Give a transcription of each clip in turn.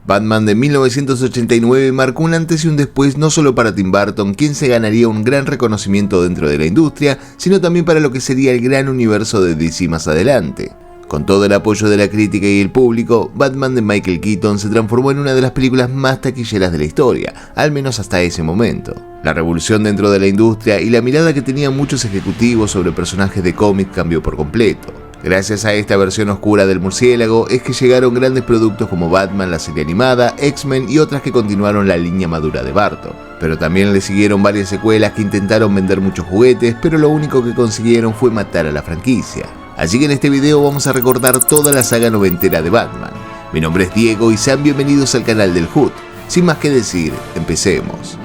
Batman de 1989 marcó un antes y un después no solo para Tim Burton, quien se ganaría un gran reconocimiento dentro de la industria, sino también para lo que sería el gran universo de DC más adelante. Con todo el apoyo de la crítica y el público, Batman de Michael Keaton se transformó en una de las películas más taquilleras de la historia, al menos hasta ese momento. La revolución dentro de la industria y la mirada que tenían muchos ejecutivos sobre personajes de cómic cambió por completo. Gracias a esta versión oscura del murciélago es que llegaron grandes productos como Batman, la serie animada, X-Men y otras que continuaron la línea madura de Burton. Pero también le siguieron varias secuelas que intentaron vender muchos juguetes, pero lo único que consiguieron fue matar a la franquicia. Así que en este video vamos a recordar toda la saga noventera de Batman. Mi nombre es Diego y sean bienvenidos al canal del Hood. Sin más que decir, empecemos.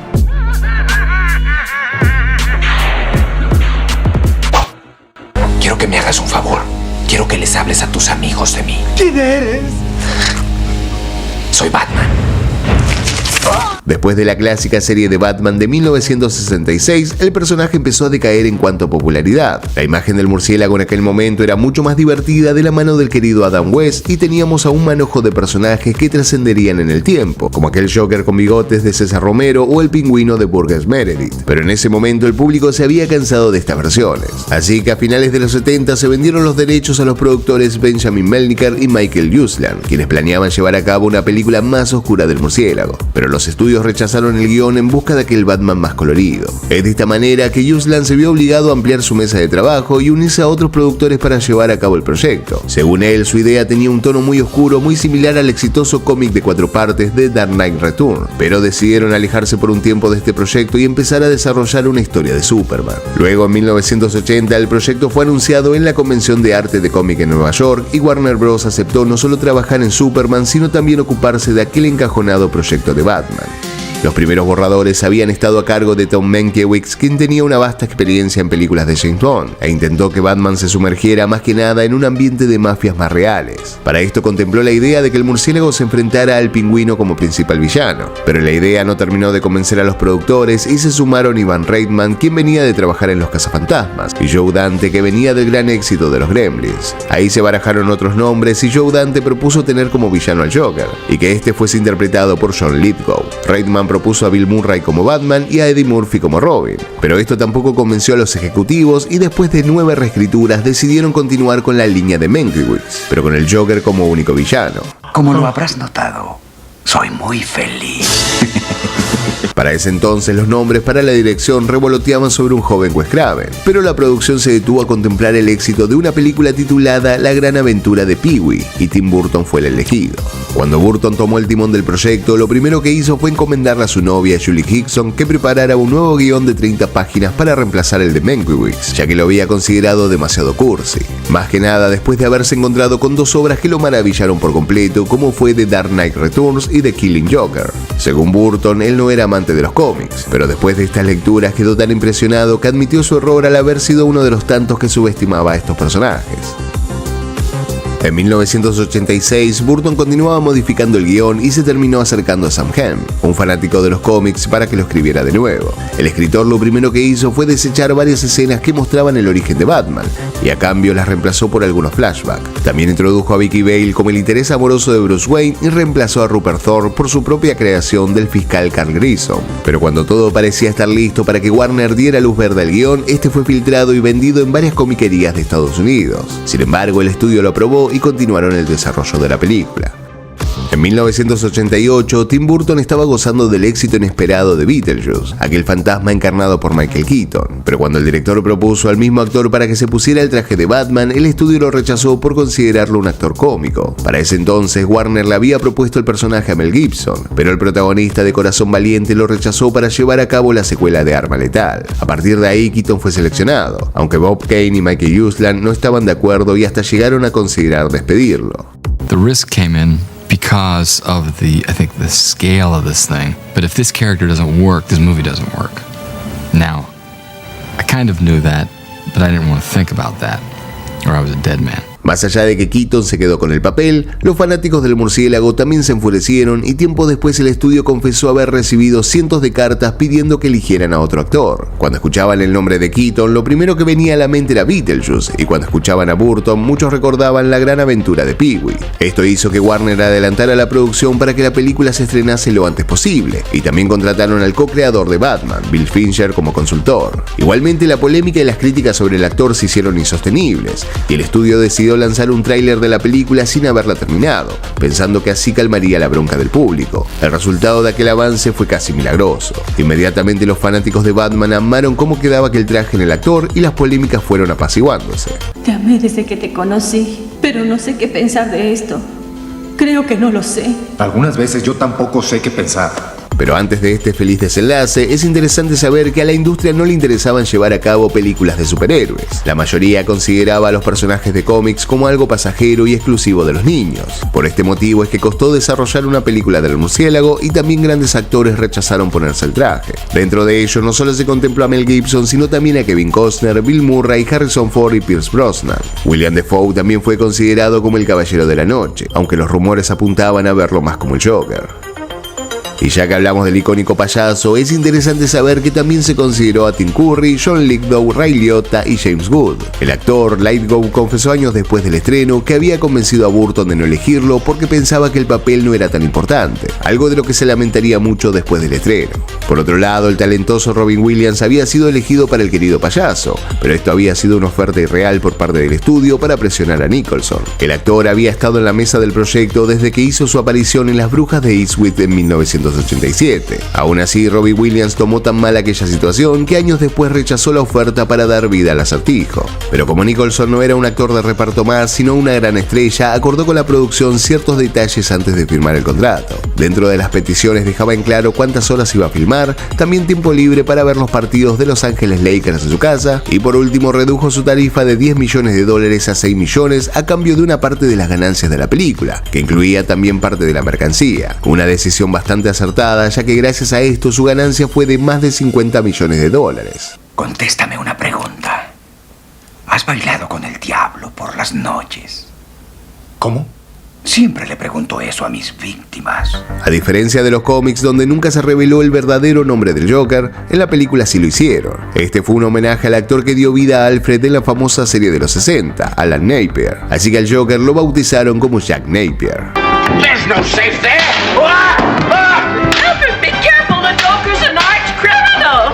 Quiero que me hagas un favor. Quiero que les hables a tus amigos de mí. ¿Quién eres? Soy Batman. Después de la clásica serie de Batman de 1966, el personaje empezó a decaer en cuanto a popularidad. La imagen del murciélago en aquel momento era mucho más divertida de la mano del querido Adam West y teníamos a un manojo de personajes que trascenderían en el tiempo, como aquel Joker con bigotes de César Romero o el pingüino de Burgess Meredith. Pero en ese momento el público se había cansado de estas versiones. Así que a finales de los 70 se vendieron los derechos a los productores Benjamin Melniker y Michael Uslan, quienes planeaban llevar a cabo una película más oscura del murciélago. Pero los estudios rechazaron el guión en busca de aquel Batman más colorido. Es de esta manera que Uslan se vio obligado a ampliar su mesa de trabajo y unirse a otros productores para llevar a cabo el proyecto. Según él, su idea tenía un tono muy oscuro, muy similar al exitoso cómic de 4 partes de Dark Knight Return, pero decidieron alejarse por un tiempo de este proyecto y empezar a desarrollar una historia de Superman. Luego, en 1980, el proyecto fue anunciado en la Convención de Arte de Cómic en Nueva York y Warner Bros. Aceptó no solo trabajar en Superman, sino también ocuparse de aquel encajonado proyecto de Batman. Los primeros borradores habían estado a cargo de Tom Mankiewicz, quien tenía una vasta experiencia en películas de James Bond, e intentó que Batman se sumergiera más que nada en un ambiente de mafias más reales. Para esto contempló la idea de que el murciélago se enfrentara al pingüino como principal villano, pero la idea no terminó de convencer a los productores y se sumaron Ivan Reitman, quien venía de trabajar en Los Cazafantasmas, y Joe Dante, que venía del gran éxito de los Gremlins. Ahí se barajaron otros nombres y Joe Dante propuso tener como villano al Joker, y que este fuese interpretado por John Lithgow. Reitman propuso a Bill Murray como Batman y a Eddie Murphy como Robin, pero esto tampoco convenció a los ejecutivos y después de 9 reescrituras decidieron continuar con la línea de Mankiewicz, pero con el Joker como único villano. Como lo habrás notado, soy muy feliz. Para ese entonces los nombres para la dirección revoloteaban sobre un joven Wes Craven, pero la producción se detuvo a contemplar el éxito de una película titulada La gran aventura de Pee-wee y Tim Burton fue el elegido. Cuando Burton tomó el timón del proyecto, lo primero que hizo fue encomendarle a su novia Julie Hickson que preparara un nuevo guión de 30 páginas para reemplazar el de Mankiewicz, ya que lo había considerado demasiado cursi. Más que nada después de haberse encontrado con 2 obras que lo maravillaron por completo, como fue The Dark Knight Returns y The Killing Joker. Según Burton, él no era amante de los cómics, pero después de estas lecturas quedó tan impresionado que admitió su error al haber sido uno de los tantos que subestimaba a estos personajes. En 1986, Burton continuaba modificando el guión y se terminó acercando a Sam Hamm, un fanático de los cómics, para que lo escribiera de nuevo. El escritor lo primero que hizo fue desechar varias escenas que mostraban el origen de Batman, y a cambio las reemplazó por algunos flashbacks. También introdujo a Vicky Vale como el interés amoroso de Bruce Wayne y reemplazó a Rupert Thorpe por su propia creación del fiscal Carl Grissom. Pero cuando todo parecía estar listo para que Warner diera luz verde al guión, este fue filtrado y vendido en varias comiquerías de Estados Unidos. Sin embargo, el estudio lo aprobó y continuaron el desarrollo de la película. En 1988, Tim Burton estaba gozando del éxito inesperado de Beetlejuice, aquel fantasma encarnado por Michael Keaton, pero cuando el director propuso al mismo actor para que se pusiera el traje de Batman, el estudio lo rechazó por considerarlo un actor cómico. Para ese entonces, Warner le había propuesto el personaje a Mel Gibson, pero el protagonista de Corazón Valiente lo rechazó para llevar a cabo la secuela de Arma Letal. A partir de ahí, Keaton fue seleccionado, aunque Bob Kane y Michael Uslan no estaban de acuerdo y hasta llegaron a considerar despedirlo. The risk came in because of the scale of this thing. But if this character doesn't work, this movie doesn't work. Now, I kind of knew that, but I didn't want to think about that, or I was a dead man. Más allá de que Keaton se quedó con el papel, los fanáticos del murciélago también se enfurecieron y tiempo después el estudio confesó haber recibido cientos de cartas pidiendo que eligieran a otro actor. Cuando escuchaban el nombre de Keaton, lo primero que venía a la mente era Beetlejuice, y cuando escuchaban a Burton, muchos recordaban La Gran Aventura de Pee-wee. Esto hizo que Warner adelantara la producción para que la película se estrenase lo antes posible, y también contrataron al co-creador de Batman, Bill Finger, como consultor. Igualmente, la polémica y las críticas sobre el actor se hicieron insostenibles, y el estudio decidió lanzar un tráiler de la película sin haberla terminado, pensando que así calmaría la bronca del público. El resultado de aquel avance fue casi milagroso. Inmediatamente los fanáticos de Batman amaron cómo quedaba aquel traje en el actor y las polémicas fueron apaciguándose. Te amé desde que te conocí, pero no sé qué pensar de esto. Creo que no lo sé. Algunas veces yo tampoco sé qué pensar. Pero antes de este feliz desenlace, es interesante saber que a la industria no le interesaban llevar a cabo películas de superhéroes. La mayoría consideraba a los personajes de cómics como algo pasajero y exclusivo de los niños. Por este motivo es que costó desarrollar una película del murciélago y también grandes actores rechazaron ponerse el traje. Dentro de ellos no solo se contempló a Mel Gibson, sino también a Kevin Costner, Bill Murray, Harrison Ford y Pierce Brosnan. William Dafoe también fue considerado como el Caballero de la Noche, aunque los rumores apuntaban a verlo más como el Joker. Y ya que hablamos del icónico payaso, es interesante saber que también se consideró a Tim Curry, John Lithgow, Ray Liotta y James Wood. El actor Lithgow confesó años después del estreno que había convencido a Burton de no elegirlo porque pensaba que el papel no era tan importante, algo de lo que se lamentaría mucho después del estreno. Por otro lado, el talentoso Robin Williams había sido elegido para el querido payaso, pero esto había sido una oferta irreal por parte del estudio para presionar a Nicholson. El actor había estado en la mesa del proyecto desde que hizo su aparición en Las Brujas de Eastwick en 1987. Aún así, Robin Williams tomó tan mal aquella situación que años después rechazó la oferta para dar vida al acertijo. Pero como Nicholson no era un actor de reparto más, sino una gran estrella, acordó con la producción ciertos detalles antes de firmar el contrato. Dentro de las peticiones dejaba en claro cuántas horas iba a filmar, también tiempo libre para ver los partidos de Los Ángeles Lakers en su casa, y por último redujo su tarifa de $10 millones a 6 millones a cambio de una parte de las ganancias de la película, que incluía también parte de la mercancía. Una decisión bastante acertada, ya que gracias a esto su ganancia fue de más de $50 millones. Contéstame una pregunta. ¿Has bailado con el diablo por las noches? ¿Cómo? Siempre le pregunto eso a mis víctimas. A diferencia de los cómics, donde nunca se reveló el verdadero nombre del Joker, en la película sí lo hicieron. Este fue un homenaje al actor que dio vida a Alfred en la famosa serie de los 60, Alan Napier. Así que al Joker lo bautizaron como Jack Napier. There's no safe there. Alfred, be careful, the Joker's an arch criminal.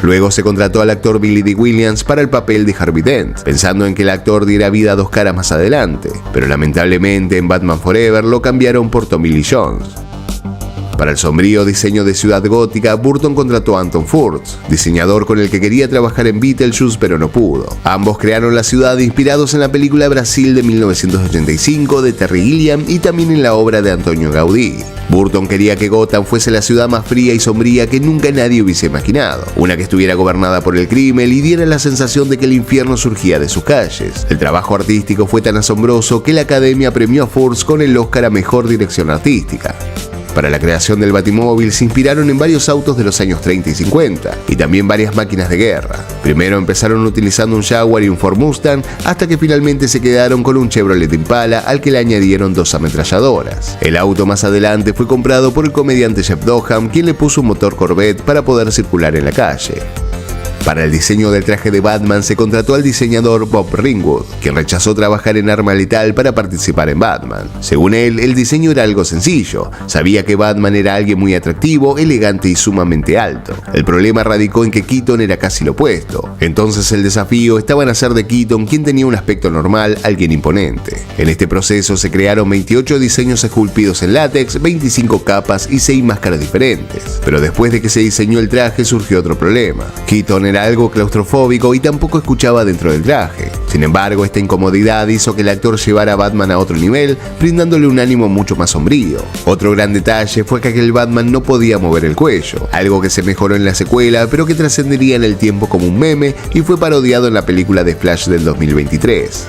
Luego se contrató al actor Billy Dee Williams para el papel de Harvey Dent, pensando en que el actor diera vida a 2 caras más adelante, pero lamentablemente en Batman Forever lo cambiaron por Tommy Lee Jones. Para el sombrío diseño de Ciudad Gótica, Burton contrató a Anton Furst, diseñador con el que quería trabajar en Beetlejuice pero no pudo. Ambos crearon la ciudad inspirados en la película Brasil de 1985 de Terry Gilliam y también en la obra de Antonio Gaudí. Burton quería que Gotham fuese la ciudad más fría y sombría que nunca nadie hubiese imaginado, una que estuviera gobernada por el crimen y diera la sensación de que el infierno surgía de sus calles. El trabajo artístico fue tan asombroso que la Academia premió a Furst con el Oscar a Mejor Dirección Artística. Para la creación del Batimóvil se inspiraron en varios autos de los años 30 y 50 y también varias máquinas de guerra. Primero empezaron utilizando un Jaguar y un Ford Mustang hasta que finalmente se quedaron con un Chevrolet Impala al que le añadieron 2 ametralladoras. El auto más adelante fue comprado por el comediante Jeff Doham, quien le puso un motor Corvette para poder circular en la calle. Para el diseño del traje de Batman se contrató al diseñador Bob Ringwood, quien rechazó trabajar en Arma Letal para participar en Batman. Según él, el diseño era algo sencillo. Sabía que Batman era alguien muy atractivo, elegante y sumamente alto. El problema radicó en que Keaton era casi lo opuesto. Entonces el desafío estaba en hacer de Keaton, quien tenía un aspecto normal, alguien imponente. En este proceso se crearon 28 diseños esculpidos en látex, 25 capas y 6 máscaras diferentes. Pero después de que se diseñó el traje surgió otro problema. Keaton era algo claustrofóbico y tampoco escuchaba dentro del traje. Sin embargo, esta incomodidad hizo que el actor llevara a Batman a otro nivel, brindándole un ánimo mucho más sombrío. Otro gran detalle fue que aquel Batman no podía mover el cuello, algo que se mejoró en la secuela, pero que trascendería en el tiempo como un meme y fue parodiado en la película de Flash del 2023.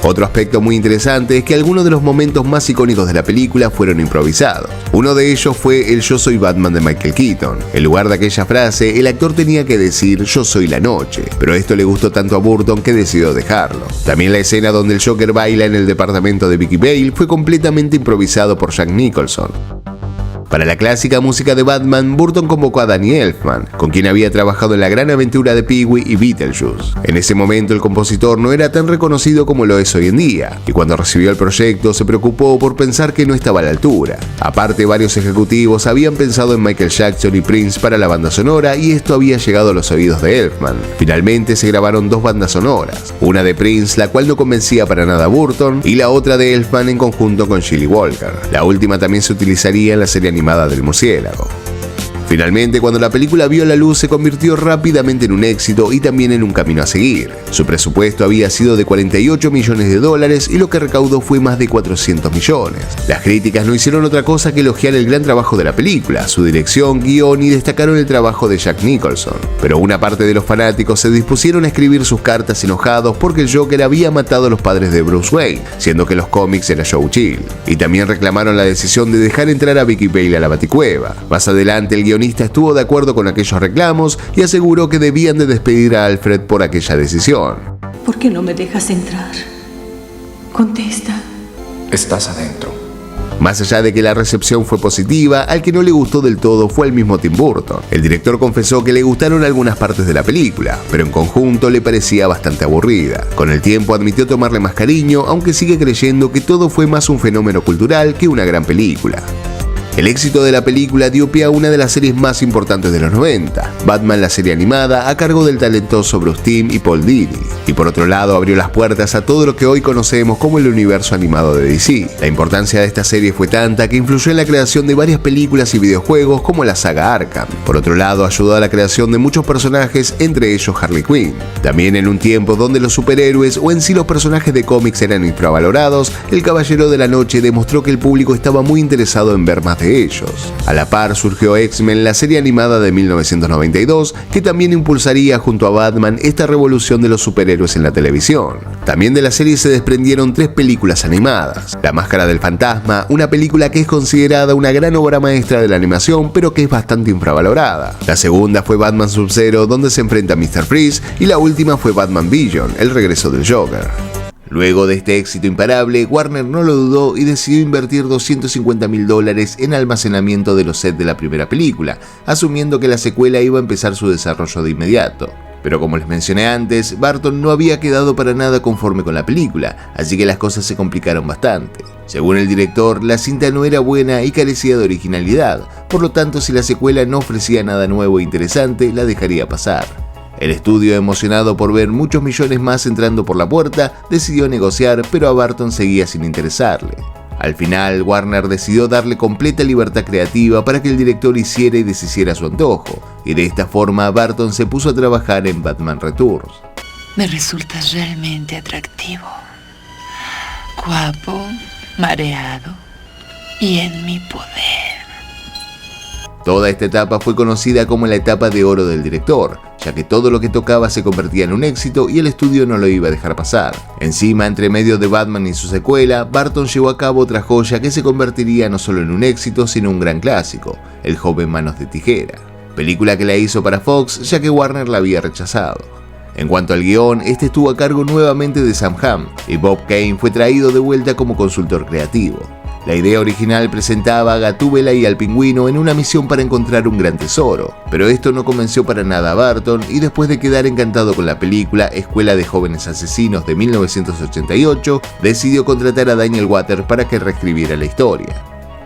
Otro aspecto muy interesante es que algunos de los momentos más icónicos de la película fueron improvisados. Uno de ellos fue el "Yo soy Batman" de Michael Keaton. En lugar de aquella frase, el actor tenía que decir "Yo soy la noche", pero esto le gustó tanto a Burton que decidió dejarlo. También la escena donde el Joker baila en el departamento de Vicky Vale fue completamente improvisado por Jack Nicholson. Para la clásica música de Batman, Burton convocó a Danny Elfman, con quien había trabajado en La Gran Aventura de Pee-wee y Beetlejuice. En ese momento el compositor no era tan reconocido como lo es hoy en día, y cuando recibió el proyecto se preocupó por pensar que no estaba a la altura. Aparte, varios ejecutivos habían pensado en Michael Jackson y Prince para la banda sonora y esto había llegado a los oídos de Elfman. Finalmente se grabaron 2 bandas sonoras, una de Prince, la cual no convencía para nada a Burton, y la otra de Elfman en conjunto con Shelley Walker. La última también se utilizaría en la serie animada del murciélago. Finalmente, cuando la película vio la luz, se convirtió rápidamente en un éxito y también en un camino a seguir. Su presupuesto había sido de $48 millones y lo que recaudó fue más de 400 millones. Las críticas no hicieron otra cosa que elogiar el gran trabajo de la película, su dirección, guión y destacaron el trabajo de Jack Nicholson. Pero una parte de los fanáticos se dispusieron a escribir sus cartas enojados porque el Joker había matado a los padres de Bruce Wayne, siendo que los cómics era Joe Chill. Y también reclamaron la decisión de dejar entrar a Vicky Vale a la Baticueva. Más adelante, el guionista estuvo de acuerdo con aquellos reclamos y aseguró que debían de despedir a Alfred por aquella decisión. ¿Por qué no me dejas entrar? Contesta. Estás adentro. Más allá de que la recepción fue positiva, al que no le gustó del todo fue el mismo Tim Burton. El director confesó que le gustaron algunas partes de la película, pero en conjunto le parecía bastante aburrida. Con el tiempo admitió tomarle más cariño, aunque sigue creyendo que todo fue más un fenómeno cultural que una gran película. El éxito de la película dio pie a una de las series más importantes de los 90, Batman la serie animada, a cargo del talentoso Bruce Timm y Paul Dini. Y por otro lado abrió las puertas a todo lo que hoy conocemos como el universo animado de DC. La importancia de esta serie fue tanta que influyó en la creación de varias películas y videojuegos como la saga Arkham. Por otro lado ayudó a la creación de muchos personajes, entre ellos Harley Quinn. También en un tiempo donde los superhéroes o en sí los personajes de cómics eran infravalorados, El Caballero de la Noche demostró que el público estaba muy interesado en ver más de ellos. A la par surgió X-Men, la serie animada de 1992, que también impulsaría junto a Batman esta revolución de los superhéroes en la televisión. También de la serie se desprendieron 3 películas animadas. La Máscara del Fantasma, una película que es considerada una gran obra maestra de la animación, pero que es bastante infravalorada. La segunda fue Batman Sub-Zero, donde se enfrenta a Mr. Freeze, y la última fue Batman Beyond, el regreso del Joker. Luego de este éxito imparable, Warner no lo dudó y decidió invertir $250.000 en almacenamiento de los sets de la primera película, asumiendo que la secuela iba a empezar su desarrollo de inmediato. Pero como les mencioné antes, Burton no había quedado para nada conforme con la película, así que las cosas se complicaron bastante. Según el director, la cinta no era buena y carecía de originalidad, por lo tanto si la secuela no ofrecía nada nuevo e interesante, la dejaría pasar. El estudio, emocionado por ver muchos millones más entrando por la puerta, decidió negociar, pero a Burton seguía sin interesarle. Al final, Warner decidió darle completa libertad creativa para que el director hiciera y deshiciera a su antojo, y de esta forma Burton se puso a trabajar en Batman Returns. Me resultas realmente atractivo, guapo, mareado y en mi poder. Toda esta etapa fue conocida como la etapa de oro del director, ya que todo lo que tocaba se convertía en un éxito y el estudio no lo iba a dejar pasar. Encima, entre medio de Batman y su secuela, Burton llevó a cabo otra joya que se convertiría no solo en un éxito, sino un gran clásico, El joven manos de tijera, película que la hizo para Fox, ya que Warner la había rechazado. En cuanto al guión, este estuvo a cargo nuevamente de Sam Hamm, y Bob Kane fue traído de vuelta como consultor creativo. La idea original presentaba a Gatúbela y al Pingüino en una misión para encontrar un gran tesoro, pero esto no convenció para nada a Burton y después de quedar encantado con la película Escuela de Jóvenes Asesinos de 1988, decidió contratar a Daniel Waters para que reescribiera la historia.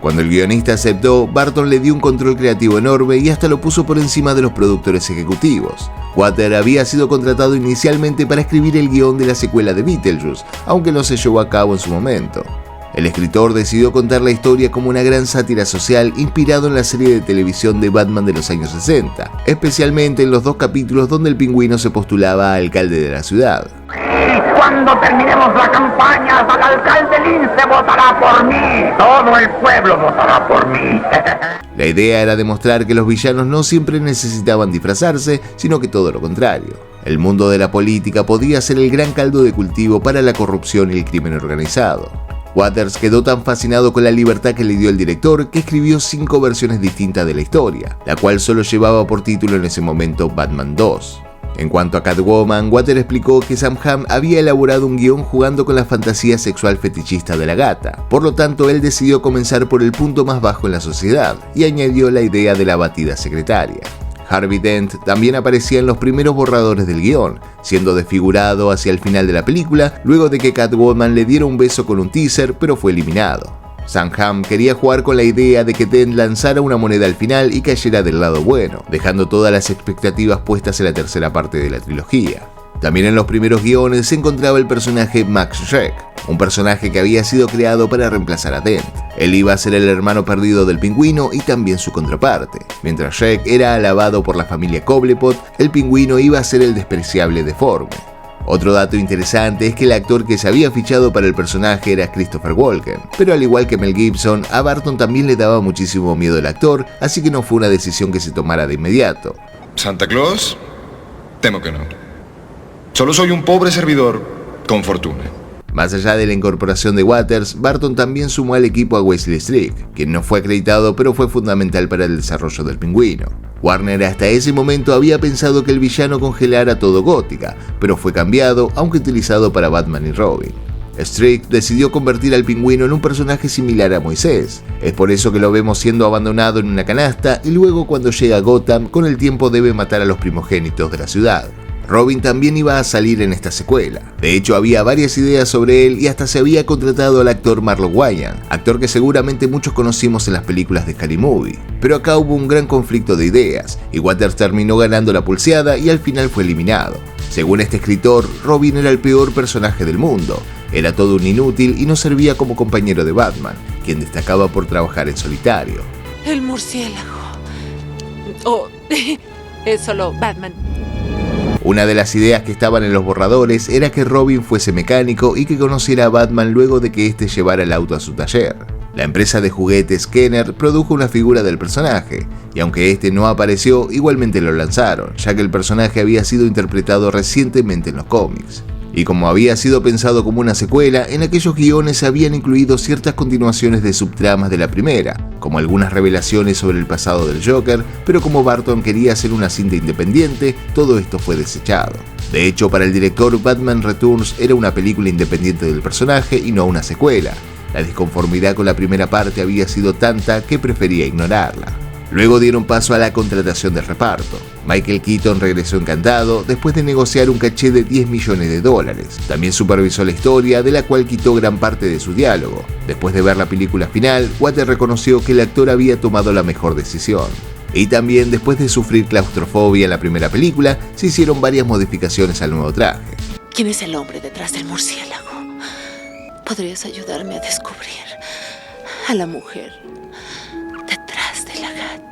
Cuando el guionista aceptó, Burton le dio un control creativo enorme y hasta lo puso por encima de los productores ejecutivos. Waters había sido contratado inicialmente para escribir el guión de la secuela de Beetlejuice, aunque no se llevó a cabo en su momento. El escritor decidió contar la historia como una gran sátira social inspirado en la serie de televisión de Batman de los años 60, especialmente en los 2 capítulos donde el Pingüino se postulaba a alcalde de la ciudad. Cuando terminemos la campaña, el alcalde Lince votará por mí. Todo el pueblo votará por mí. La idea era demostrar que los villanos no siempre necesitaban disfrazarse, sino que todo lo contrario. El mundo de la política podía ser el gran caldo de cultivo para la corrupción y el crimen organizado. Waters quedó tan fascinado con la libertad que le dio el director que escribió 5 versiones distintas de la historia, la cual solo llevaba por título en ese momento Batman 2. En cuanto a Catwoman, Waters explicó que Sam Hamm había elaborado un guión jugando con la fantasía sexual fetichista de la gata, por lo tanto él decidió comenzar por el punto más bajo en la sociedad y añadió la idea de la batida secretaria. Harvey Dent también aparecía en los primeros borradores del guión, siendo desfigurado hacia el final de la película, luego de que Catwoman le diera un beso con un teaser, pero fue eliminado. Sam Hamm quería jugar con la idea de que Dent lanzara una moneda al final y cayera del lado bueno, dejando todas las expectativas puestas en la tercera parte de la trilogía. También en los primeros guiones se encontraba el personaje Max Schreck, un personaje que había sido creado para reemplazar a Dent. Él iba a ser el hermano perdido del Pingüino y también su contraparte. Mientras Schreck era alabado por la familia Cobblepot, el Pingüino iba a ser el despreciable Deforme. Otro dato interesante es que el actor que se había fichado para el personaje era Christopher Walken, pero al igual que Mel Gibson, a Barton también le daba muchísimo miedo el actor, así que no fue una decisión que se tomara de inmediato. ¿Santa Claus? Temo que no. Solo soy un pobre servidor con fortuna. Más allá de la incorporación de Waters, Barton también sumó al equipo a Wesley Strick, quien no fue acreditado pero fue fundamental para el desarrollo del Pingüino. Warner hasta ese momento había pensado que el villano congelara todo Gótica, pero fue cambiado, aunque utilizado para Batman y Robin. Strick decidió convertir al Pingüino en un personaje similar a Moisés. Es por eso que lo vemos siendo abandonado en una canasta y luego cuando llega a Gotham, con el tiempo debe matar a los primogénitos de la ciudad. Robin también iba a salir en esta secuela. De hecho, había varias ideas sobre él y hasta se había contratado al actor Marlon Wayans, actor que seguramente muchos conocimos en las películas de Scary Movie. Pero acá hubo un gran conflicto de ideas, y Waters terminó ganando la pulseada y al final fue eliminado. Según este escritor, Robin era el peor personaje del mundo. Era todo un inútil y no servía como compañero de Batman, quien destacaba por trabajar en solitario. El murciélago. Oh, es solo Batman. Una de las ideas que estaban en los borradores era que Robin fuese mecánico y que conociera a Batman luego de que éste llevara el auto a su taller. La empresa de juguetes Kenner produjo una figura del personaje, y aunque este no apareció, igualmente lo lanzaron, ya que el personaje había sido interpretado recientemente en los cómics. Y como había sido pensado como una secuela, en aquellos guiones se habían incluido ciertas continuaciones de subtramas de la primera, como algunas revelaciones sobre el pasado del Joker, pero como Barton quería hacer una cinta independiente, todo esto fue desechado. De hecho, para el director, Batman Returns era una película independiente del personaje y no una secuela. La disconformidad con la primera parte había sido tanta que prefería ignorarla. Luego dieron paso a la contratación del reparto. Michael Keaton regresó encantado después de negociar un caché de $10 millones. También supervisó la historia, de la cual quitó gran parte de su diálogo. Después de ver la película final, Waters reconoció que el actor había tomado la mejor decisión. Y también, después de sufrir claustrofobia en la primera película, se hicieron varias modificaciones al nuevo traje. ¿Quién es el hombre detrás del murciélago? ¿Podrías ayudarme a descubrir a la mujer detrás de la gata?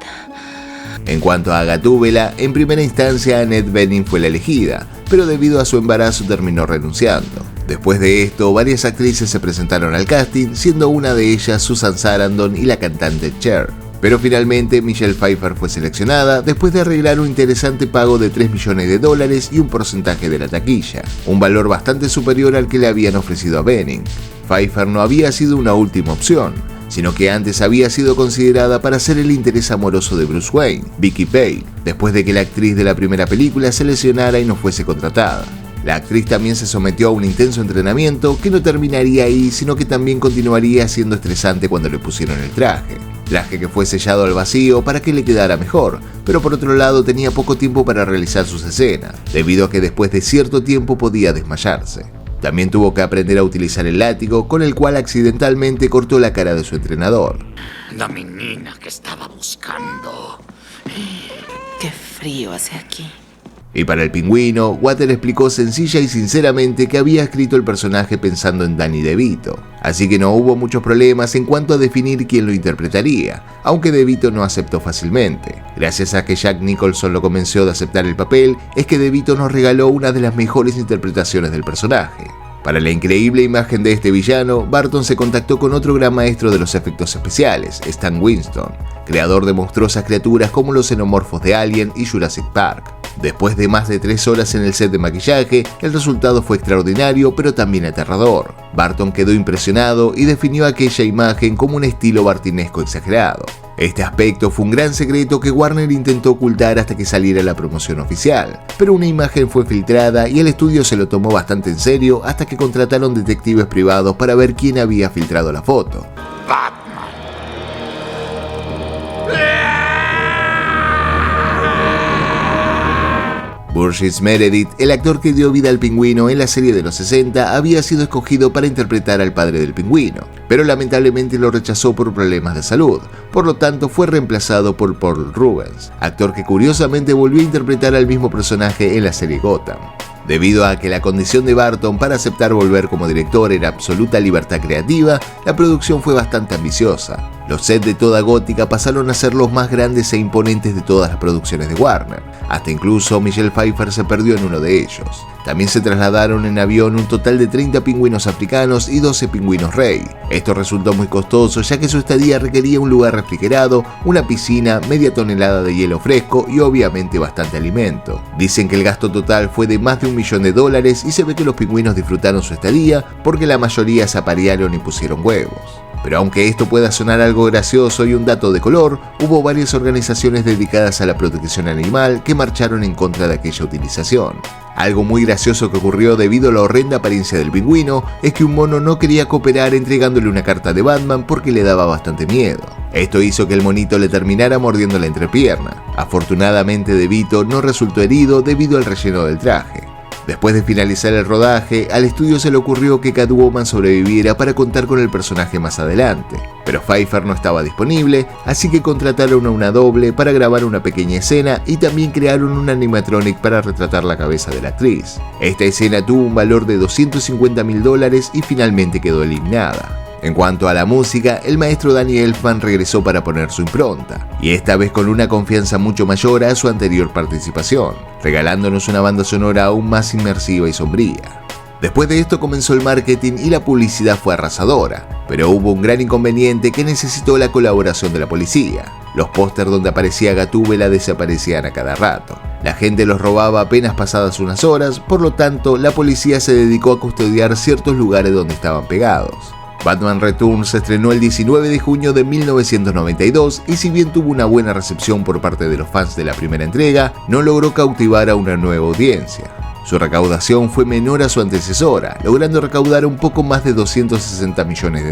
En cuanto a Gatúbela, en primera instancia Annette Bening fue la elegida, pero debido a su embarazo terminó renunciando. Después de esto, varias actrices se presentaron al casting, siendo una de ellas Susan Sarandon y la cantante Cher. Pero finalmente Michelle Pfeiffer fue seleccionada después de arreglar un interesante pago de $3 millones y un porcentaje de la taquilla, un valor bastante superior al que le habían ofrecido a Bening. Pfeiffer no había sido una última opción, sino que antes había sido considerada para ser el interés amoroso de Bruce Wayne, Vicky Vale, después de que la actriz de la primera película se lesionara y no fuese contratada. La actriz también se sometió a un intenso entrenamiento que no terminaría ahí, sino que también continuaría siendo estresante cuando le pusieron el traje que fue sellado al vacío para que le quedara mejor, pero por otro lado tenía poco tiempo para realizar sus escenas, debido a que después de cierto tiempo podía desmayarse. También tuvo que aprender a utilizar el látigo, con el cual accidentalmente cortó la cara de su entrenador. La menina que estaba buscando. Qué frío hace aquí. Y para el Pingüino, Waters explicó sencilla y sinceramente que había escrito el personaje pensando en Danny DeVito, así que no hubo muchos problemas en cuanto a definir quién lo interpretaría, aunque DeVito no aceptó fácilmente. Gracias a que Jack Nicholson lo convenció de aceptar el papel, es que DeVito nos regaló una de las mejores interpretaciones del personaje. Para la increíble imagen de este villano, Barton se contactó con otro gran maestro de los efectos especiales, Stan Winston, creador de monstruosas criaturas como los xenomorfos de Alien y Jurassic Park. Después de más de 3 horas en el set de maquillaje, el resultado fue extraordinario pero también aterrador. Barton quedó impresionado y definió aquella imagen como un estilo bartinesco exagerado. Este aspecto fue un gran secreto que Warner intentó ocultar hasta que saliera la promoción oficial, pero una imagen fue filtrada y el estudio se lo tomó bastante en serio hasta que contrataron detectives privados para ver quién había filtrado la foto. Burgess Meredith, el actor que dio vida al Pingüino en la serie de los 60, había sido escogido para interpretar al padre del Pingüino, pero lamentablemente lo rechazó por problemas de salud, por lo tanto fue reemplazado por Paul Rubens, actor que curiosamente volvió a interpretar al mismo personaje en la serie Gotham. Debido a que la condición de Barton para aceptar volver como director era absoluta libertad creativa, la producción fue bastante ambiciosa. Los sets de toda Gótica pasaron a ser los más grandes e imponentes de todas las producciones de Warner. Hasta incluso Michelle Pfeiffer se perdió en uno de ellos. También se trasladaron en avión un total de 30 pingüinos africanos y 12 pingüinos rey. Esto resultó muy costoso ya que su estadía requería un lugar refrigerado, una piscina, media tonelada de hielo fresco y obviamente bastante alimento. Dicen que el gasto total fue de más de $1 millón y se ve que los pingüinos disfrutaron su estadía porque la mayoría se aparearon y pusieron huevos. Pero aunque esto pueda sonar algo gracioso y un dato de color, hubo varias organizaciones dedicadas a la protección animal que marcharon en contra de aquella utilización. Algo muy gracioso que ocurrió debido a la horrenda apariencia del pingüino es que un mono no quería cooperar entregándole una carta de Batman porque le daba bastante miedo. Esto hizo que el monito le terminara mordiendo la entrepierna. Afortunadamente DeVito no resultó herido debido al relleno del traje. Después de finalizar el rodaje, al estudio se le ocurrió que Catwoman sobreviviera para contar con el personaje más adelante. Pero Pfeiffer no estaba disponible, así que contrataron a una doble para grabar una pequeña escena y también crearon un animatronic para retratar la cabeza de la actriz. Esta escena tuvo un valor de $250.000 y finalmente quedó eliminada. En cuanto a la música, el maestro Danny Elfman regresó para poner su impronta, y esta vez con una confianza mucho mayor a su anterior participación, regalándonos una banda sonora aún más inmersiva y sombría. Después de esto comenzó el marketing y la publicidad fue arrasadora, pero hubo un gran inconveniente que necesitó la colaboración de la policía. Los pósters donde aparecía Gatúbela desaparecían a cada rato. La gente los robaba apenas pasadas unas horas, por lo tanto la policía se dedicó a custodiar ciertos lugares donde estaban pegados. Batman Returns se estrenó el 19 de junio de 1992 y si bien tuvo una buena recepción por parte de los fans de la primera entrega, no logró cautivar a una nueva audiencia. Su recaudación fue menor a su antecesora, logrando recaudar un poco más de $260 millones.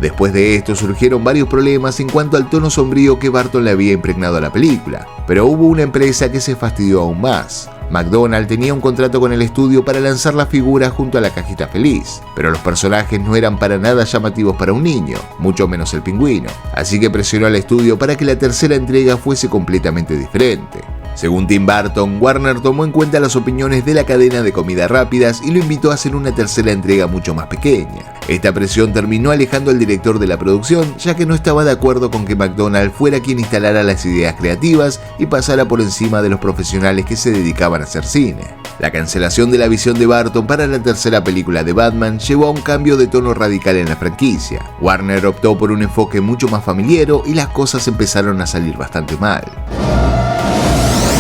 Después de esto surgieron varios problemas en cuanto al tono sombrío que Barton le había impregnado a la película, pero hubo una empresa que se fastidió aún más. McDonald tenía un contrato con el estudio para lanzar la figura junto a la cajita feliz, pero los personajes no eran para nada llamativos para un niño, mucho menos el pingüino, así que presionó al estudio para que la tercera entrega fuese completamente diferente. Según Tim Burton, Warner tomó en cuenta las opiniones de la cadena de comidas rápidas y lo invitó a hacer una tercera entrega mucho más pequeña. Esta presión terminó alejando al director de la producción, ya que no estaba de acuerdo con que McDonald fuera quien instalara las ideas creativas y pasara por encima de los profesionales que se dedicaban a hacer cine. La cancelación de la visión de Burton para la tercera película de Batman llevó a un cambio de tono radical en la franquicia. Warner optó por un enfoque mucho más familiero y las cosas empezaron a salir bastante mal.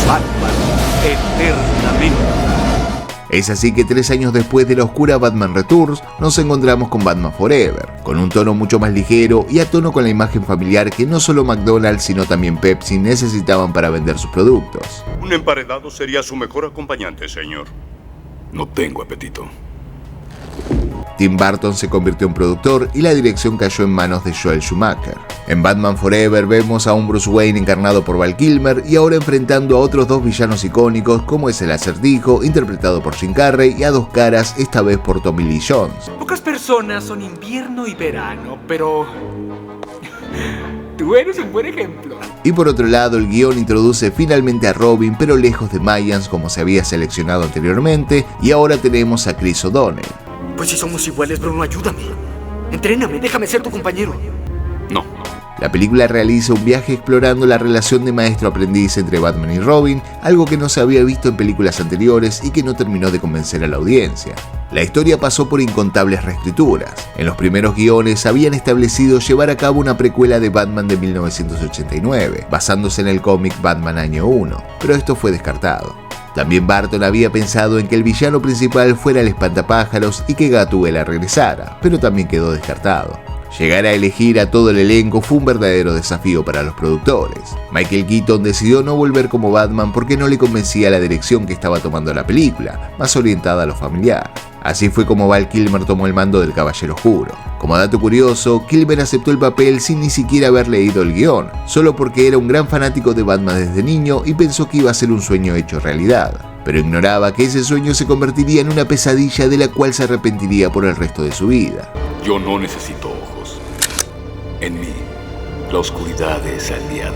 Batman, eternamente. Es así que 3 años después de la oscura Batman Returns, nos encontramos con Batman Forever, con un tono mucho más ligero y a tono con la imagen familiar que no solo McDonald's sino también Pepsi necesitaban para vender sus productos. Un emparedado sería su mejor acompañante, señor. No tengo apetito. Tim Burton se convirtió en productor y la dirección cayó en manos de Joel Schumacher. En Batman Forever vemos a un Bruce Wayne encarnado por Val Kilmer y ahora enfrentando a otros 2 villanos icónicos como es el Acertijo, interpretado por Jim Carrey, y a Dos Caras, esta vez por Tommy Lee Jones. Pocas personas son invierno y verano, pero tú eres un buen ejemplo. Y por otro lado, el guión introduce finalmente a Robin, pero lejos de Mayans como se había seleccionado anteriormente, y ahora tenemos a Chris O'Donnell. Pues si somos iguales, Bruno, ayúdame. Entréname, déjame ser tu compañero. No. La película realiza un viaje explorando la relación de maestro-aprendiz entre Batman y Robin, algo que no se había visto en películas anteriores y que no terminó de convencer a la audiencia. La historia pasó por incontables reescrituras. En los primeros guiones habían establecido llevar a cabo una precuela de Batman de 1989, basándose en el cómic Batman Año 1, pero esto fue descartado. También Barton había pensado en que el villano principal fuera el espantapájaros y que Gatúbela regresara, pero también quedó descartado. Llegar a elegir a todo el elenco fue un verdadero desafío para los productores. Michael Keaton decidió no volver como Batman porque no le convencía la dirección que estaba tomando la película, más orientada a lo familiar. Así fue como Val Kilmer tomó el mando del Caballero Oscuro. Como dato curioso, Kilmer aceptó el papel sin ni siquiera haber leído el guión, solo porque era un gran fanático de Batman desde niño y pensó que iba a ser un sueño hecho realidad. Pero ignoraba que ese sueño se convertiría en una pesadilla de la cual se arrepentiría por el resto de su vida. Yo no necesito ojos. En mí, la oscuridad es aliada.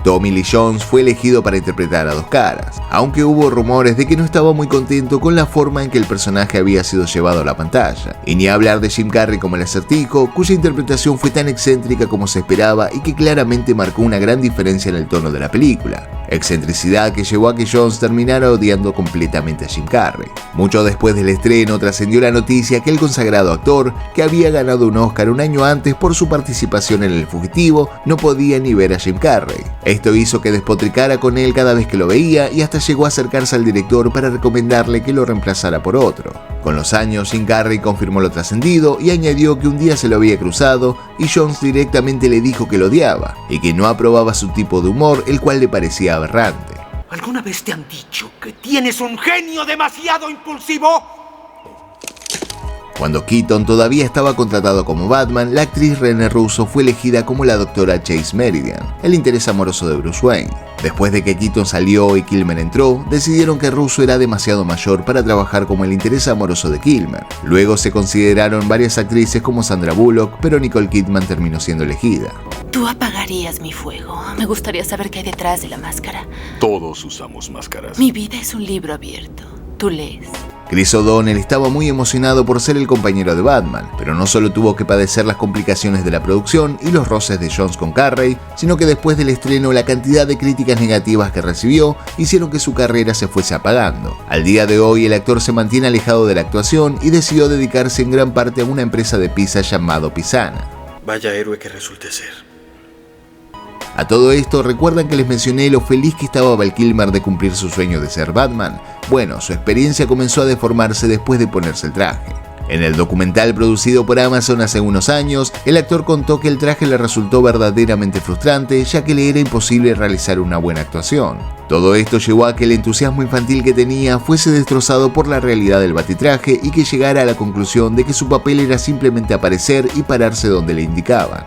Tommy Lee Jones fue elegido para interpretar a Dos Caras, aunque hubo rumores de que no estaba muy contento con la forma en que el personaje había sido llevado a la pantalla. Y ni hablar de Jim Carrey como el Acertijo, cuya interpretación fue tan excéntrica como se esperaba y que claramente marcó una gran diferencia en el tono de la película. Excentricidad que llevó a que Jones terminara odiando completamente a Jim Carrey. Mucho después del estreno trascendió la noticia que el consagrado actor, que había ganado un Oscar un año antes por su participación en El Fugitivo, no podía ni ver a Jim Carrey. Esto hizo que despotricara con él cada vez que lo veía y hasta llegó a acercarse al director para recomendarle que lo reemplazara por otro. Con los años, Jim Carrey confirmó lo trascendido y añadió que un día se lo había cruzado y Jones directamente le dijo que lo odiaba y que no aprobaba su tipo de humor, el cual le parecía aberrante. ¿Alguna vez te han dicho que tienes un genio demasiado impulsivo? Cuando Keaton todavía estaba contratado como Batman, la actriz Rene Russo fue elegida como la doctora Chase Meridian, el interés amoroso de Bruce Wayne. Después de que Keaton salió y Kilmer entró, decidieron que Russo era demasiado mayor para trabajar como el interés amoroso de Kilmer. Luego se consideraron varias actrices como Sandra Bullock, pero Nicole Kidman terminó siendo elegida. Tú apagarías mi fuego. Me gustaría saber qué hay detrás de la máscara. Todos usamos máscaras. Mi vida es un libro abierto. Tú lees. Chris O'Donnell estaba muy emocionado por ser el compañero de Batman, pero no solo tuvo que padecer las complicaciones de la producción y los roces de Jones con Carrey, sino que después del estreno la cantidad de críticas negativas que recibió hicieron que su carrera se fuese apagando. Al día de hoy el actor se mantiene alejado de la actuación y decidió dedicarse en gran parte a una empresa de pizza llamado Pizzana. Vaya héroe que resulte ser. A todo esto, ¿recuerdan que les mencioné lo feliz que estaba Val Kilmer de cumplir su sueño de ser Batman? Bueno, su experiencia comenzó a deformarse después de ponerse el traje. En el documental producido por Amazon hace unos años, el actor contó que el traje le resultó verdaderamente frustrante, ya que le era imposible realizar una buena actuación. Todo esto llevó a que el entusiasmo infantil que tenía fuese destrozado por la realidad del batitraje y que llegara a la conclusión de que su papel era simplemente aparecer y pararse donde le indicaban.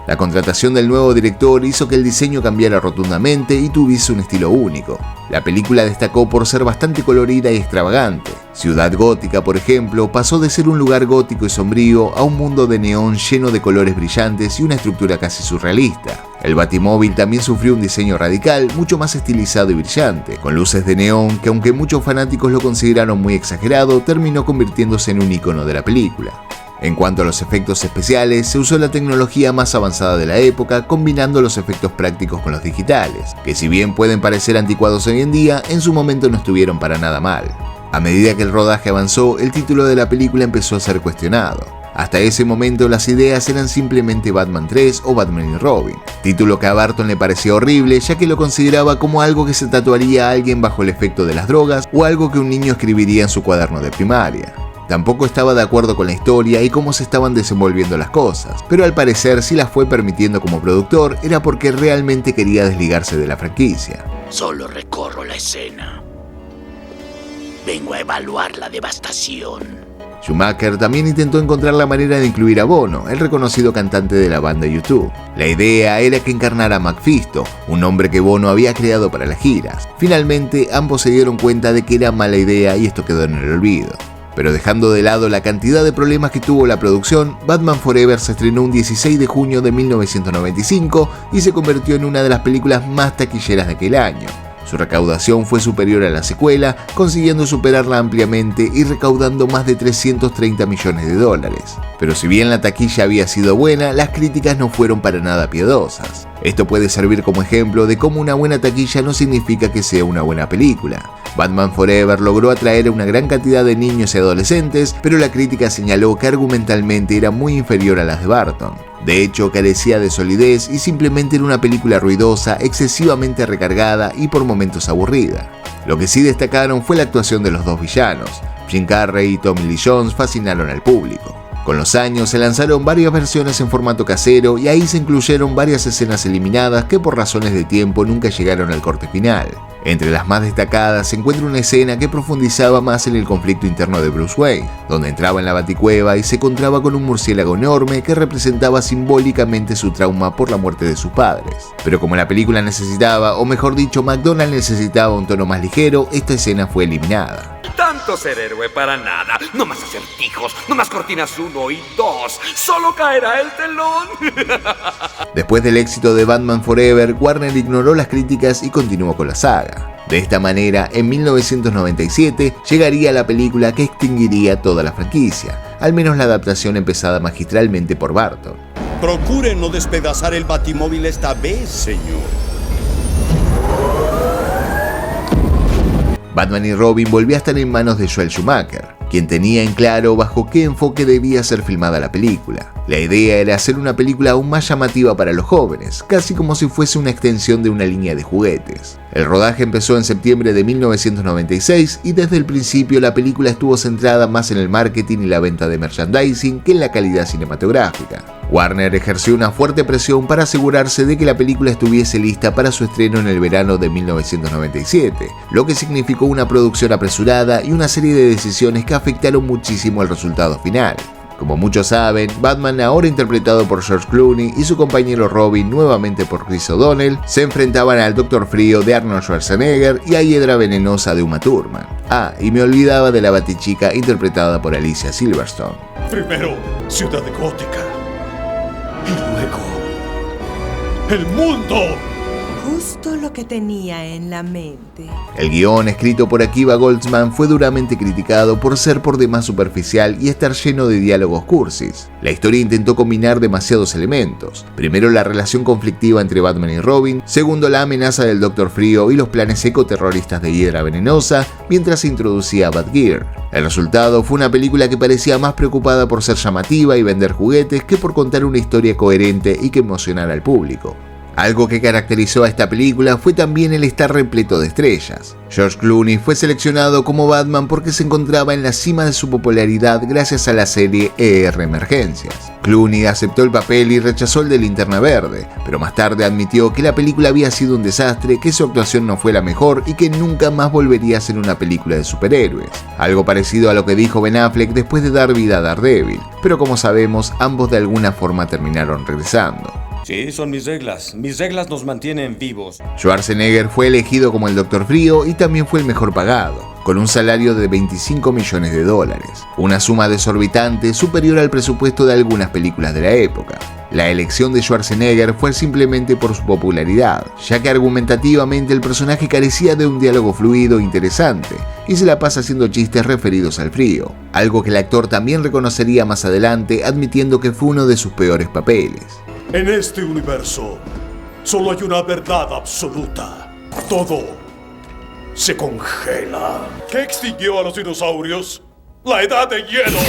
La contratación del nuevo director hizo que el diseño cambiara rotundamente y tuviese un estilo único. La película destacó por ser bastante colorida y extravagante. Ciudad Gótica, por ejemplo, pasó de ser un lugar gótico y sombrío a un mundo de neón lleno de colores brillantes y una estructura casi surrealista. El Batimóvil también sufrió un diseño radical, mucho más estilizado y brillante, con luces de neón que, aunque muchos fanáticos lo consideraron muy exagerado, terminó convirtiéndose en un icono de la película. En cuanto a los efectos especiales, se usó la tecnología más avanzada de la época, combinando los efectos prácticos con los digitales, que si bien pueden parecer anticuados hoy en día, en su momento no estuvieron para nada mal. A medida que el rodaje avanzó, el título de la película empezó a ser cuestionado. Hasta ese momento las ideas eran simplemente Batman 3 o Batman y Robin, título que a Barton le parecía horrible ya que lo consideraba como algo que se tatuaría a alguien bajo el efecto de las drogas o algo que un niño escribiría en su cuaderno de primaria. Tampoco estaba de acuerdo con la historia y cómo se estaban desenvolviendo las cosas, pero al parecer si las fue permitiendo como productor era porque realmente quería desligarse de la franquicia. Solo recorro la escena. Vengo a evaluar la devastación. Schumacher también intentó encontrar la manera de incluir a Bono, el reconocido cantante de la banda U2. La idea era que encarnara a Mephisto, un nombre que Bono había creado para las giras. Finalmente, ambos se dieron cuenta de que era mala idea y esto quedó en el olvido. Pero dejando de lado la cantidad de problemas que tuvo la producción, Batman Forever se estrenó un 16 de junio de 1995 y se convirtió en una de las películas más taquilleras de aquel año. Su recaudación fue superior a la secuela, consiguiendo superarla ampliamente y recaudando más de 330 millones de dólares. Pero si bien la taquilla había sido buena, las críticas no fueron para nada piadosas. Esto puede servir como ejemplo de cómo una buena taquilla no significa que sea una buena película. Batman Forever logró atraer a una gran cantidad de niños y adolescentes, pero la crítica señaló que argumentalmente era muy inferior a las de Burton. De hecho, carecía de solidez y simplemente era una película ruidosa, excesivamente recargada y por momentos aburrida. Lo que sí destacaron fue la actuación de los dos villanos. Jim Carrey y Tommy Lee Jones fascinaron al público. Con los años se lanzaron varias versiones en formato casero y ahí se incluyeron varias escenas eliminadas que por razones de tiempo nunca llegaron al corte final. Entre las más destacadas se encuentra una escena que profundizaba más en el conflicto interno de Bruce Wayne, donde entraba en la Baticueva y se encontraba con un murciélago enorme que representaba simbólicamente su trauma por la muerte de sus padres. Pero como la película necesitaba, o mejor dicho, McDonald necesitaba un tono más ligero, esta escena fue eliminada. Tanto ser héroe para nada. No más acertijos, no más cortinas 1 y 2. Solo caerá el telón. Después del éxito de Batman Forever, Warner ignoró las críticas y continuó con la saga. De esta manera, en 1997 llegaría la película que extinguiría toda la franquicia, al menos la adaptación empezada magistralmente por Burton. Procure no despedazar el Batimóvil esta vez, señor. Batman y Robin volvió a estar en manos de Joel Schumacher, quien tenía en claro bajo qué enfoque debía ser filmada la película. La idea era hacer una película aún más llamativa para los jóvenes, casi como si fuese una extensión de una línea de juguetes. El rodaje empezó en septiembre de 1996 y desde el principio la película estuvo centrada más en el marketing y la venta de merchandising que en la calidad cinematográfica. Warner ejerció una fuerte presión para asegurarse de que la película estuviese lista para su estreno en el verano de 1997, lo que significó una producción apresurada y una serie de decisiones que afectaron muchísimo el resultado final. Como muchos saben, Batman, ahora interpretado por George Clooney, y su compañero Robin, nuevamente por Chris O'Donnell, se enfrentaban al Dr. Frío de Arnold Schwarzenegger y a Hiedra Venenosa de Uma Thurman. Y me olvidaba de la Batichica interpretada por Alicia Silverstone. Primero, Ciudad Gótica. Y luego, el mundo. Justo lo que tenía en la mente. El guión, escrito por Akiva Goldsman, fue duramente criticado por ser por demás superficial y estar lleno de diálogos cursis. La historia intentó combinar demasiados elementos. Primero, la relación conflictiva entre Batman y Robin. Segundo, la amenaza del Dr. Frío y los planes ecoterroristas de Hiedra Venenosa, mientras se introducía a Batgear. El resultado fue una película que parecía más preocupada por ser llamativa y vender juguetes que por contar una historia coherente y que emocionara al público. Algo que caracterizó a esta película fue también el estar repleto de estrellas. George Clooney fue seleccionado como Batman porque se encontraba en la cima de su popularidad gracias a la serie ER Emergencias. Clooney aceptó el papel y rechazó el de Linterna Verde, pero más tarde admitió que la película había sido un desastre, que su actuación no fue la mejor y que nunca más volvería a ser una película de superhéroes. Algo parecido a lo que dijo Ben Affleck después de dar vida a Daredevil, pero como sabemos, ambos de alguna forma terminaron regresando. Sí, son mis reglas. Mis reglas nos mantienen vivos. Schwarzenegger fue elegido como el Dr. Frío y también fue el mejor pagado, con un salario de $25 millones, una suma desorbitante superior al presupuesto de algunas películas de la época. La elección de Schwarzenegger fue simplemente por su popularidad, ya que argumentativamente el personaje carecía de un diálogo fluido e interesante, y se la pasa haciendo chistes referidos al frío, algo que el actor también reconocería más adelante, admitiendo que fue uno de sus peores papeles. En este universo, solo hay una verdad absoluta. Todo se congela. ¿Qué extinguió a los dinosaurios? ¡La edad de hielo!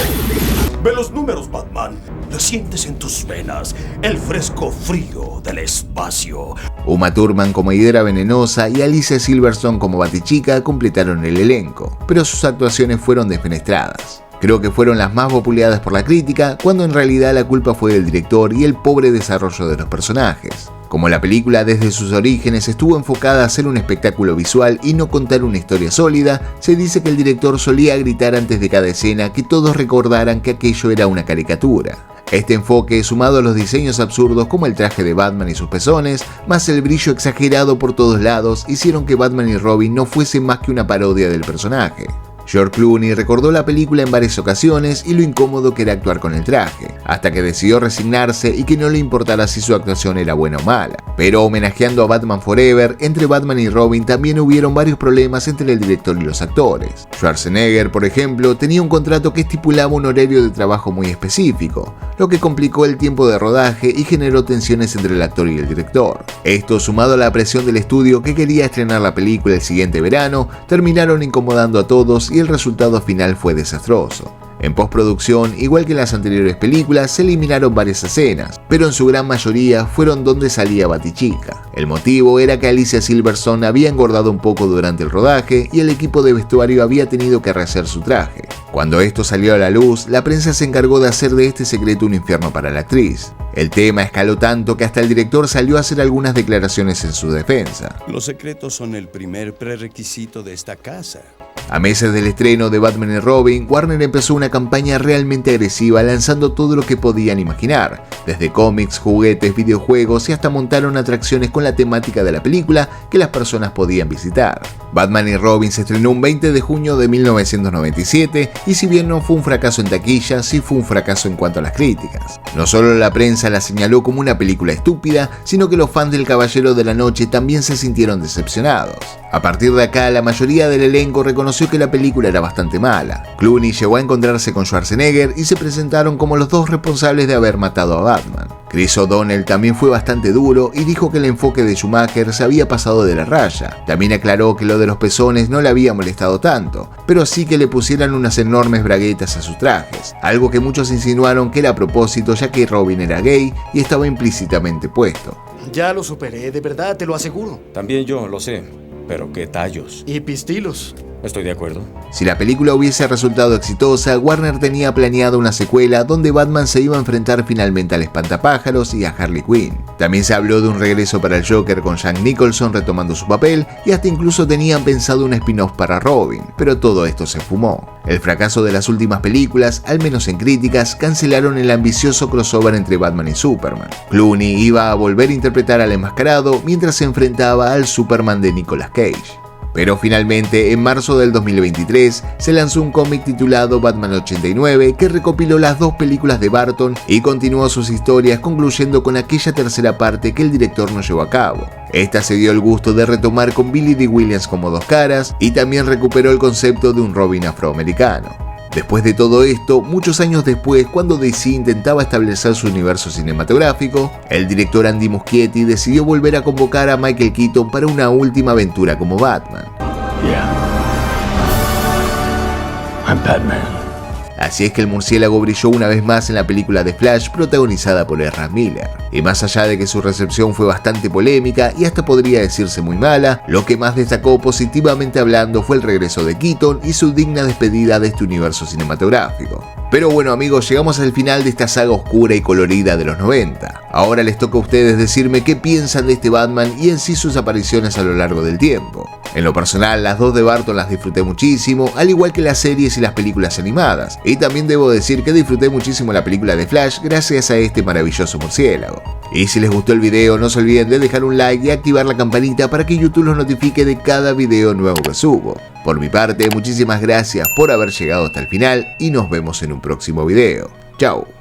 Ve los números, Batman. Lo sientes en tus venas. El fresco frío del espacio. Uma Thurman como Hiedra Venenosa y Alicia Silverstone como Batichica completaron el elenco, pero sus actuaciones fueron desfenestradas. Creo que fueron las más vapuleadas por la crítica, cuando en realidad la culpa fue del director y el pobre desarrollo de los personajes. Como la película desde sus orígenes estuvo enfocada a ser un espectáculo visual y no contar una historia sólida, se dice que el director solía gritar antes de cada escena que todos recordaran que aquello era una caricatura. Este enfoque, sumado a los diseños absurdos como el traje de Batman y sus pezones, más el brillo exagerado por todos lados, hicieron que Batman y Robin no fuesen más que una parodia del personaje. George Clooney recordó la película en varias ocasiones y lo incómodo que era actuar con el traje, hasta que decidió resignarse y que no le importara si su actuación era buena o mala. Pero homenajeando a Batman Forever, entre Batman y Robin también hubieron varios problemas entre el director y los actores. Schwarzenegger, por ejemplo, tenía un contrato que estipulaba un horario de trabajo muy específico, lo que complicó el tiempo de rodaje y generó tensiones entre el actor y el director. Esto, sumado a la presión del estudio que quería estrenar la película el siguiente verano, terminaron incomodando a todos y el resultado final fue desastroso. En postproducción, igual que en las anteriores películas, se eliminaron varias escenas, pero en su gran mayoría fueron donde salía Batichica. El motivo era que Alicia Silverstone había engordado un poco durante el rodaje y el equipo de vestuario había tenido que rehacer su traje. Cuando esto salió a la luz, la prensa se encargó de hacer de este secreto un infierno para la actriz. El tema escaló tanto que hasta el director salió a hacer algunas declaraciones en su defensa. Los secretos son el primer prerequisito de esta casa. A meses del estreno de Batman y Robin, Warner empezó una campaña realmente agresiva lanzando todo lo que podían imaginar, desde cómics, juguetes, videojuegos y hasta montaron atracciones con la temática de la película que las personas podían visitar. Batman y Robin se estrenó un 20 de junio de 1997 y si bien no fue un fracaso en taquilla, sí fue un fracaso en cuanto a las críticas. No solo la prensa la señaló como una película estúpida, sino que los fans del Caballero de la Noche también se sintieron decepcionados. A partir de acá, la mayoría del elenco reconoció que la película era bastante mala. Clooney llegó a encontrarse con Schwarzenegger y se presentaron como los dos responsables de haber matado a Batman. Chris O'Donnell también fue bastante duro y dijo que el enfoque de Schumacher se había pasado de la raya. También aclaró que lo de los pezones no le había molestado tanto, pero sí que le pusieran unas enormes braguetas a sus trajes, algo que muchos insinuaron que era a propósito ya que Robin era gay y estaba implícitamente puesto. Ya lo superé, de verdad, te lo aseguro. También yo lo sé, pero qué tallos. Y pistilos. Estoy de acuerdo. Si la película hubiese resultado exitosa, Warner tenía planeado una secuela donde Batman se iba a enfrentar finalmente al Espantapájaros y a Harley Quinn. También se habló de un regreso para el Joker con Jack Nicholson retomando su papel y hasta incluso tenían pensado un spin-off para Robin, pero todo esto se fumó. El fracaso de las últimas películas, al menos en críticas, cancelaron el ambicioso crossover entre Batman y Superman. Clooney iba a volver a interpretar al enmascarado mientras se enfrentaba al Superman de Nicolas Cage. Pero finalmente, en marzo del 2023, se lanzó un cómic titulado Batman 89 que recopiló las dos películas de Burton y continuó sus historias concluyendo con aquella tercera parte que el director no llevó a cabo. Esta se dio el gusto de retomar con Billy Dee Williams como Dos Caras y también recuperó el concepto de un Robin afroamericano. Después de todo esto, muchos años después, cuando DC intentaba establecer su universo cinematográfico, el director Andy Muschietti decidió volver a convocar a Michael Keaton para una última aventura como Batman. I'm Batman. Así es que el murciélago brilló una vez más en la película de Flash protagonizada por Ezra Miller. Y más allá de que su recepción fue bastante polémica y hasta podría decirse muy mala, lo que más destacó positivamente hablando fue el regreso de Keaton y su digna despedida de este universo cinematográfico. Pero bueno amigos, llegamos al final de esta saga oscura y colorida de los 90. Ahora les toca a ustedes decirme qué piensan de este Batman y en sí sus apariciones a lo largo del tiempo. En lo personal, las dos de Burton las disfruté muchísimo, al igual que las series y las películas animadas. Y también debo decir que disfruté muchísimo la película de Flash gracias a este maravilloso murciélago. Y si les gustó el video, no se olviden de dejar un like y activar la campanita para que YouTube los notifique de cada video nuevo que subo. Por mi parte, muchísimas gracias por haber llegado hasta el final y nos vemos en un próximo video. Chao.